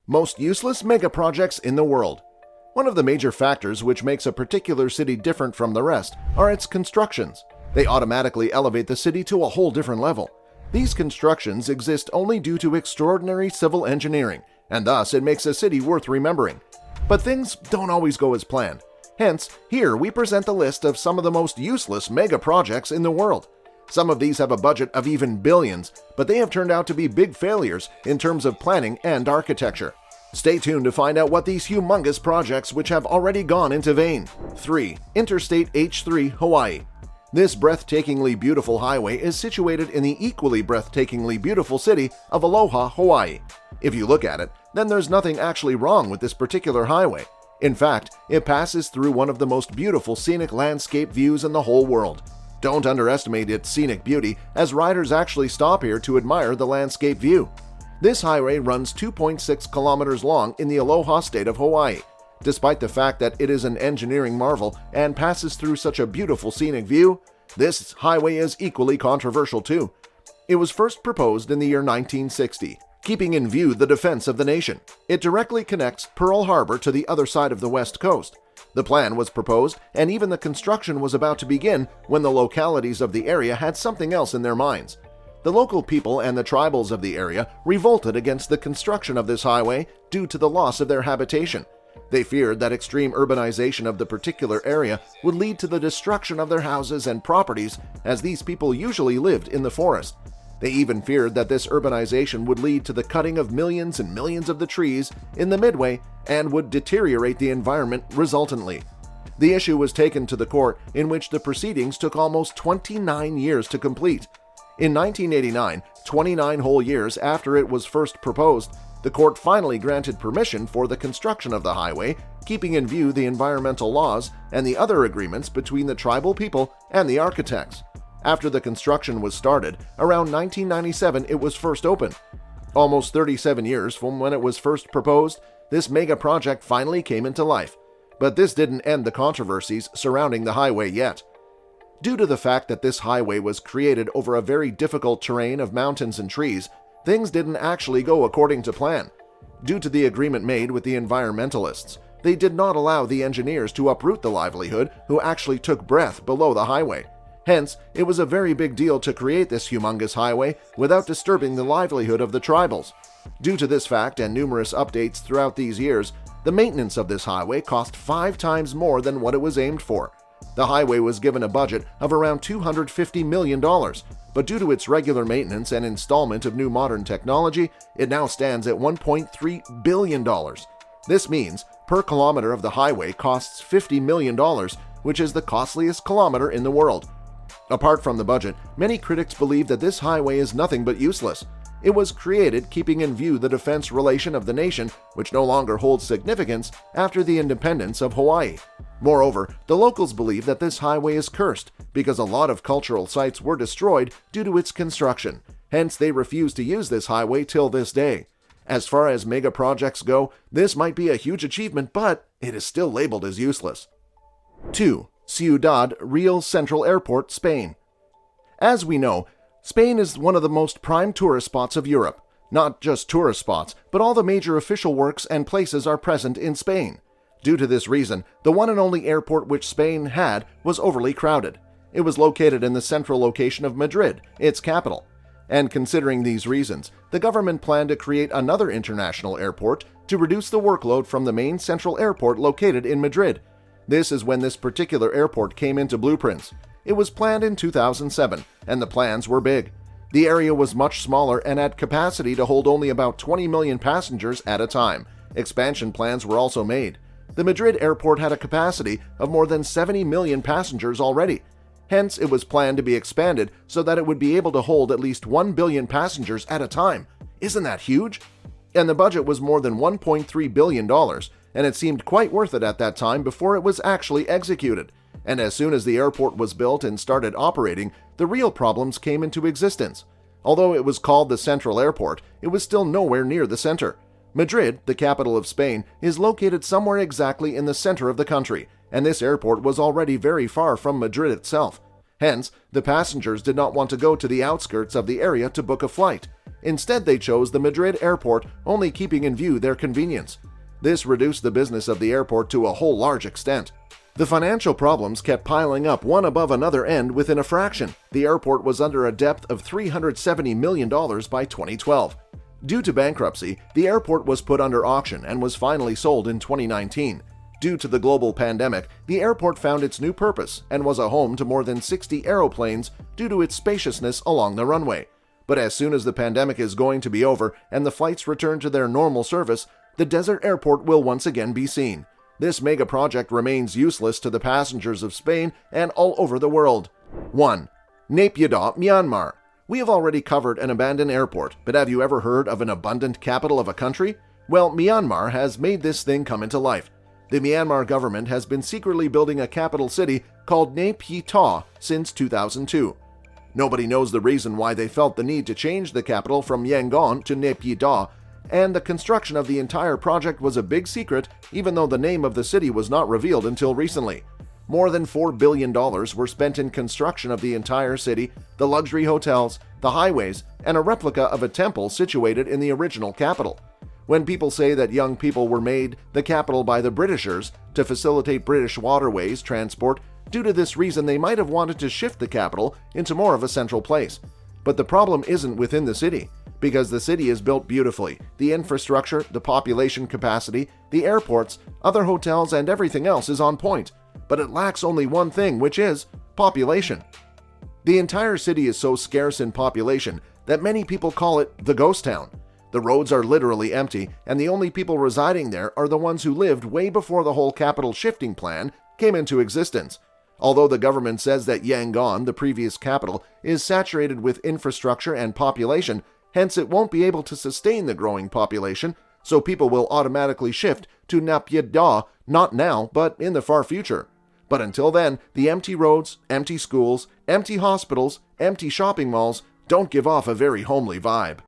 Most useless megaprojects in the world. One of the major factors which makes a particular city different from the rest are its constructions. They automatically elevate the city to a whole different level. These constructions exist only due to extraordinary civil engineering, and thus it makes a city worth remembering. But things don't always go as planned. Hence, here we present the list of some of the most useless megaprojects in the world. Some of these have a budget of even billions, but they have turned out to be big failures in terms of planning and architecture. Stay tuned to find out what these humongous projects which have already gone into vain. 3. Interstate H3 Hawaii. This breathtakingly beautiful highway is situated in the equally breathtakingly beautiful city of Aloha, Hawaii. If you look at it, then there's nothing actually wrong with this particular highway. In fact, it passes through one of the most beautiful scenic landscape views in the whole world. Don't underestimate its scenic beauty, as riders actually stop here to admire the landscape view. This highway runs 2.6 kilometers long in the Aloha state of Hawaii. Despite the fact that it is an engineering marvel and passes through such a beautiful scenic view, this highway is equally controversial too. It was first proposed in the year 1960, keeping in view the defense of the nation. It directly connects Pearl Harbor to the other side of the west coast. The plan was proposed, and even the construction was about to begin when the localities of the area had something else in their minds. The local people and the tribals of the area revolted against the construction of this highway due to the loss of their habitation. They feared that extreme urbanization of the particular area would lead to the destruction of their houses and properties, as these people usually lived in the forest. They even feared that this urbanization would lead to the cutting of millions and millions of the trees in the midway and would deteriorate the environment resultantly. The issue was taken to the court, in which the proceedings took almost 29 years to complete. In 1989, 29 whole years after it was first proposed, the court finally granted permission for the construction of the highway, keeping in view the environmental laws and the other agreements between the tribal people and the architects. After the construction was started, around 1997 it was first opened. Almost 37 years from when it was first proposed, this mega project finally came into life. But this didn't end the controversies surrounding the highway yet. Due to the fact that this highway was created over a very difficult terrain of mountains and trees, things didn't actually go according to plan. Due to the agreement made with the environmentalists, they did not allow the engineers to uproot the livelihood who actually took breath below the highway. Hence, it was a very big deal to create this humongous highway without disturbing the livelihood of the tribals. Due to this fact and numerous updates throughout these years, the maintenance of this highway cost 5 times more than what it was aimed for. The highway was given a budget of around $250 million, but due to its regular maintenance and installment of new modern technology, it now stands at $1.3 billion. This means per kilometer of the highway costs $50 million, which is the costliest kilometer in the world. Apart from the budget, many critics believe that this highway is nothing but useless. It was created keeping in view the defense relation of the nation, which no longer holds significance after the independence of Hawaii. Moreover, the locals believe that this highway is cursed because a lot of cultural sites were destroyed due to its construction. Hence, they refuse to use this highway till this day. As far as mega projects go, this might be a huge achievement, but it is still labeled as useless. 2. Ciudad Real Central Airport, Spain. As we know, Spain is one of the most prime tourist spots of Europe. Not just tourist spots, but all the major official works and places are present in Spain. Due to this reason, the one and only airport which Spain had was overly crowded. It was located in the central location of Madrid, its capital. And considering these reasons, the government planned to create another international airport to reduce the workload from the main central airport located in Madrid. This is when this particular airport came into blueprints. It was planned in 2007, and the plans were big. The area was much smaller and had capacity to hold only about 20 million passengers at a time. Expansion plans were also made. The Madrid airport had a capacity of more than 70 million passengers already. Hence, it was planned to be expanded so that it would be able to hold at least 1 billion passengers at a time. Isn't that huge? And the budget was more than $1.3 billion, and it seemed quite worth it at that time before it was actually executed. And as soon as the airport was built and started operating, the real problems came into existence. Although it was called the Central Airport, it was still nowhere near the center. Madrid, the capital of Spain, is located somewhere exactly in the center of the country, and this airport was already very far from Madrid itself. Hence, the passengers did not want to go to the outskirts of the area to book a flight. Instead, they chose the Madrid airport, only keeping in view their convenience. This reduced the business of the airport to a whole large extent. The financial problems kept piling up one above another, and within a fraction, the airport was under a debt of $370 million by 2012. Due to bankruptcy, the airport was put under auction and was finally sold in 2019. Due to the global pandemic, the airport found its new purpose and was a home to more than 60 aeroplanes due to its spaciousness along the runway. But as soon as the pandemic is going to be over and the flights return to their normal service, the desert airport will once again be seen. This mega project remains useless to the passengers of Spain and all over the world. 1. Naypyidaw, Myanmar. We have already covered an abandoned airport, but have you ever heard of an abundant capital of a country? Well, Myanmar has made this thing come into life. The Myanmar government has been secretly building a capital city called Naypyidaw since 2002. Nobody knows the reason why they felt the need to change the capital from Yangon to Naypyidaw, and the construction of the entire project was a big secret, even though the name of the city was not revealed until recently. More than $4 billion were spent in construction of the entire city, the luxury hotels, the highways, and a replica of a temple situated in the original capital. When people say that young people were made the capital by the Britishers to facilitate British waterways transport, due to this reason they might have wanted to shift the capital into more of a central place. But the problem isn't within the city, because the city is built beautifully. The infrastructure, the population capacity, the airports, other hotels, and everything else is on point. But it lacks only one thing, which is population. The entire city is so scarce in population that many people call it the ghost town. The roads are literally empty, and the only people residing there are the ones who lived way before the whole capital shifting plan came into existence. Although the government says that Yangon, the previous capital, is saturated with infrastructure and population, hence it won't be able to sustain the growing population, so people will automatically shift to Naypyidaw, not now, but in the far future. But until then, the empty roads, empty schools, empty hospitals, empty shopping malls don't give off a very homely vibe.